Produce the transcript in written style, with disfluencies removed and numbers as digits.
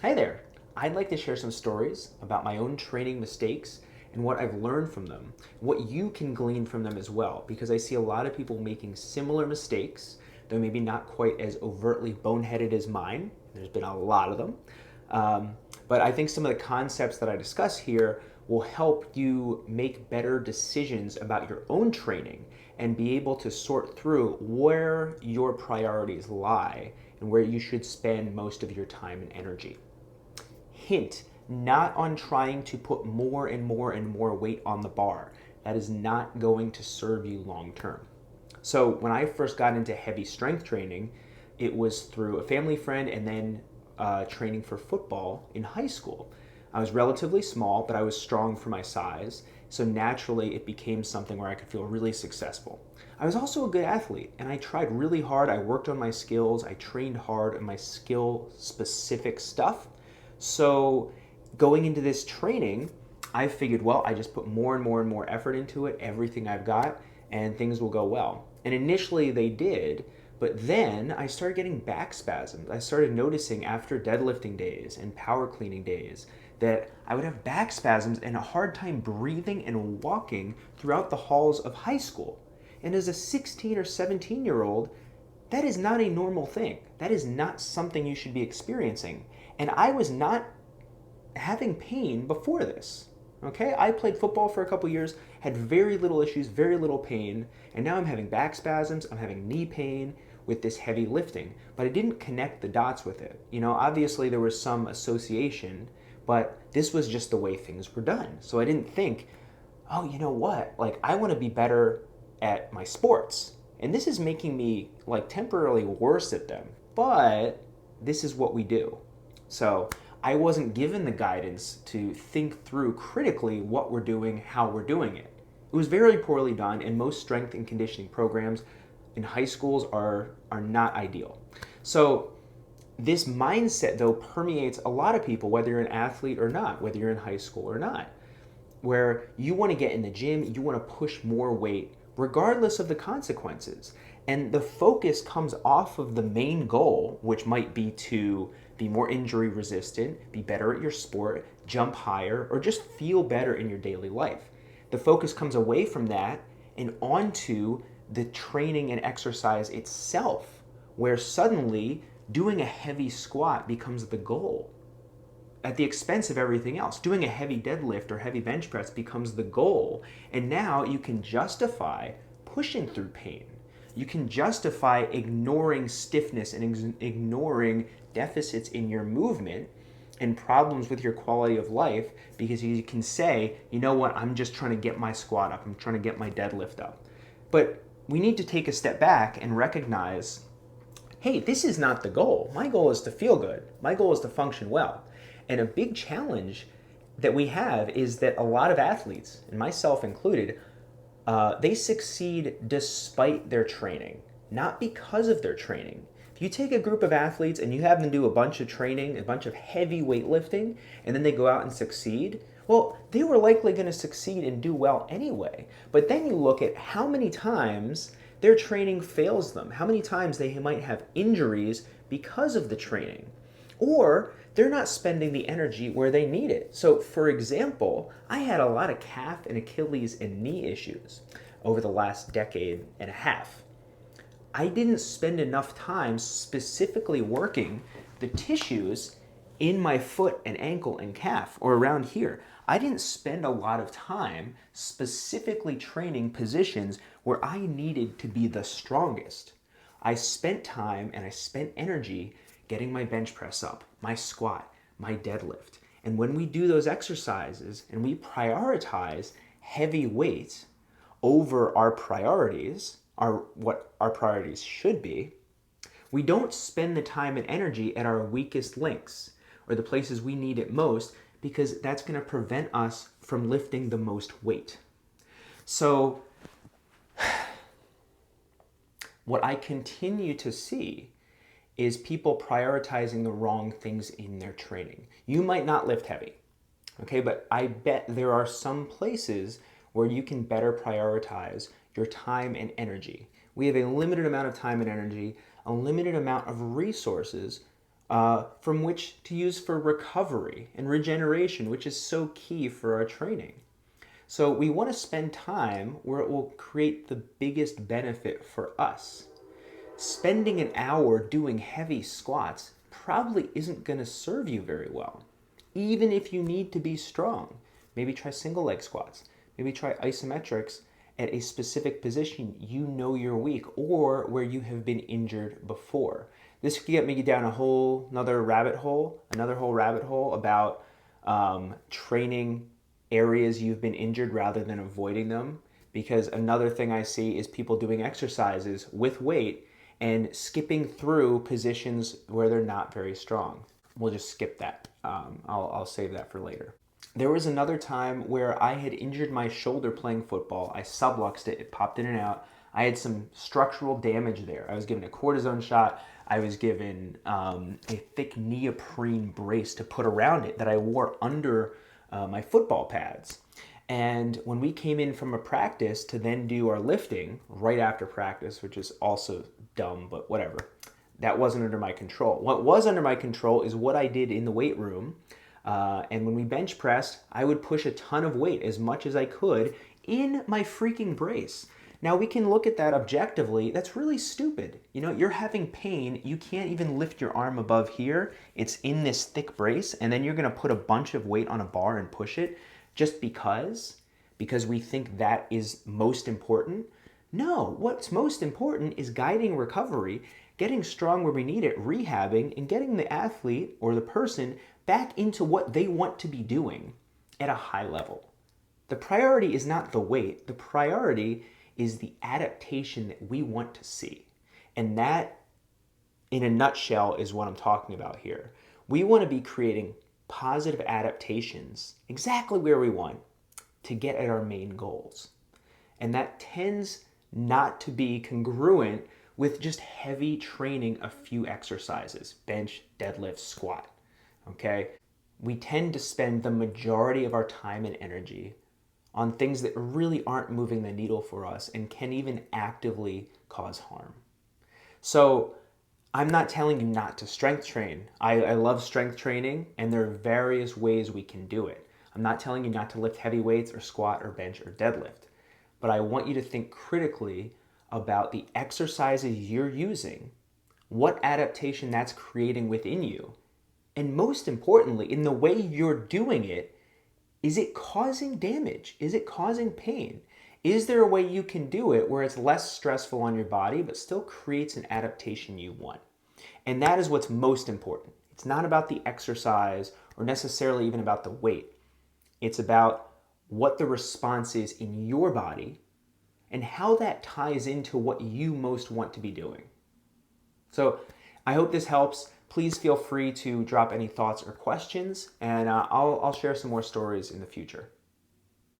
Hi there. I'd like to share some stories about my own training mistakes and what I've learned from them, what you can glean from them as well, because I see a lot of people making similar mistakes, though maybe not quite as overtly boneheaded as mine. There's been a lot of them. But I think some of the concepts that I discuss here will help you make better decisions about your own training and be able to sort through where your priorities lie and where you should spend most of your time and energy. Hint, not on trying to put more and more and more weight on the bar. That is not going to serve you long term. So, when I first got into heavy strength training, it was through a family friend and then training for football in high school. I was relatively small, but I was strong for my size. So naturally, it became something where I could feel really successful. I was also a good athlete, and I tried really hard. I worked on my skills. I trained hard on my skill specific stuff. So going into this training, I figured, well, I just put more and more and more effort into it, everything I've got, and things will go well. And initially they did, but then I started getting back spasms. I started noticing after deadlifting days and power cleaning days that I would have back spasms and a hard time breathing and walking throughout the halls of high school. And as a 16 or 17-year-old, that is not a normal thing. That is not something you should be experiencing. And I was not having pain before this. Okay, I played football for a couple years, had very little issues, very little pain, and now I'm having back spasms, I'm having knee pain with this heavy lifting, but I didn't connect the dots with it. Obviously there was some association, but this was just the way things were done. So I didn't think, oh, you know what? Like, I want to be better at my sports. And this is making me like temporarily worse at them. But this is what we do. So I wasn't given the guidance to think through critically what we're doing, how we're doing it. It was very poorly done, and most strength and conditioning programs in high schools are not ideal. So this mindset though permeates a lot of people, whether you're an athlete or not, whether you're in high school or not, where you want to get in the gym, you want to push more weight regardless of the consequences. And the focus comes off of the main goal, which might be to be more injury resistant, be better at your sport, jump higher, or just feel better in your daily life. The focus comes away from that and onto the training and exercise itself, where suddenly doing a heavy squat becomes the goal at the expense of everything else. Doing a heavy deadlift or heavy bench press becomes the goal. And now you can justify pushing through pain. You can justify ignoring stiffness and ignoring deficits in your movement and problems with your quality of life, because you can say, you know what, I'm just trying to get my squat up, I'm trying to get my deadlift up. But we need to take a step back and recognize, hey, this is not the goal. My goal is to feel good. My goal is to function well. And a big challenge that we have is that a lot of athletes, and myself included, they succeed despite their training, not because of their training. If you take a group of athletes and you have them do a bunch of training, a bunch of heavy weightlifting, and then they go out and succeed, well, they were likely going to succeed and do well anyway. But then you look at how many times their training fails them, how many times they might have injuries because of the training, or they're not spending the energy where they need it. So, for example, I had a lot of calf and Achilles and knee issues over the last decade and a half. I didn't spend enough time specifically working the tissues in my foot and ankle and calf or around here. I didn't spend a lot of time specifically training positions where I needed to be the strongest. I spent time and I spent energy getting my bench press up, my squat, my deadlift. And when we do those exercises and we prioritize heavy weights over our priorities, what our priorities should be, we don't spend the time and energy at our weakest links or the places we need it most, because that's going to prevent us from lifting the most weight. So what I continue to see is people prioritizing the wrong things in their training. You might not lift heavy, okay, but I bet there are some places where you can better prioritize your time and energy. We have a limited amount of time and energy, a limited amount of resources from which to use for recovery and regeneration, which is so key for our training. So we want to spend time where it will create the biggest benefit for us. Spending an hour doing heavy squats probably isn't going to serve you very well. Even if you need to be strong, maybe try single leg squats, maybe try isometrics at a specific position you know you're weak or where you have been injured before. This could get me down another rabbit hole about training areas you've been injured rather than avoiding them. Because another thing I see is people doing exercises with weight and skipping through positions where they're not very strong. We'll just skip that. I'll save that for later. There was another time where I had injured my shoulder playing football. I subluxed it. It popped in and out. I had some structural damage there. I was given a cortisone shot. I was given a thick neoprene brace to put around it that I wore under my football pads. And when we came in from a practice to then do our lifting right after practice, which is also dumb, but whatever, that wasn't under my control. What was under my control is what I did in the weight room. And when we bench pressed, I would push a ton of weight, as much as I could, in my freaking brace. Now we can look at that objectively. That's really stupid. You know, you're having pain. You can't even lift your arm above here. It's in this thick brace, and then you're going to put a bunch of weight on a bar and push it just because we think that is most important. No, what's most important is guiding recovery, getting strong where we need it, rehabbing, and getting the athlete or the person back into what they want to be doing at a high level. The priority is not the weight. The priority is the adaptation that we want to see. And that, in a nutshell, is what I'm talking about here. We want to be creating positive adaptations exactly where we want to get at our main goals. And that tends not to be congruent with just heavy training a few exercises, bench, deadlift, squat, okay? We tend to spend the majority of our time and energy on things that really aren't moving the needle for us and can even actively cause harm. So I'm not telling you not to strength train. I love strength training, and there are various ways we can do it. I'm not telling you not to lift heavy weights or squat or bench or deadlift, but I want you to think critically about the exercises you're using, what adaptation that's creating within you, and most importantly, in the way you're doing it, is it causing damage? Is it causing pain? Is there a way you can do it where it's less stressful on your body but still creates an adaptation you want? And that is what's most important. It's not about the exercise or necessarily even about the weight. It's about what the response is in your body and how that ties into what you most want to be doing. So I hope this helps. Please feel free to drop any thoughts or questions, and I'll share some more stories in the future.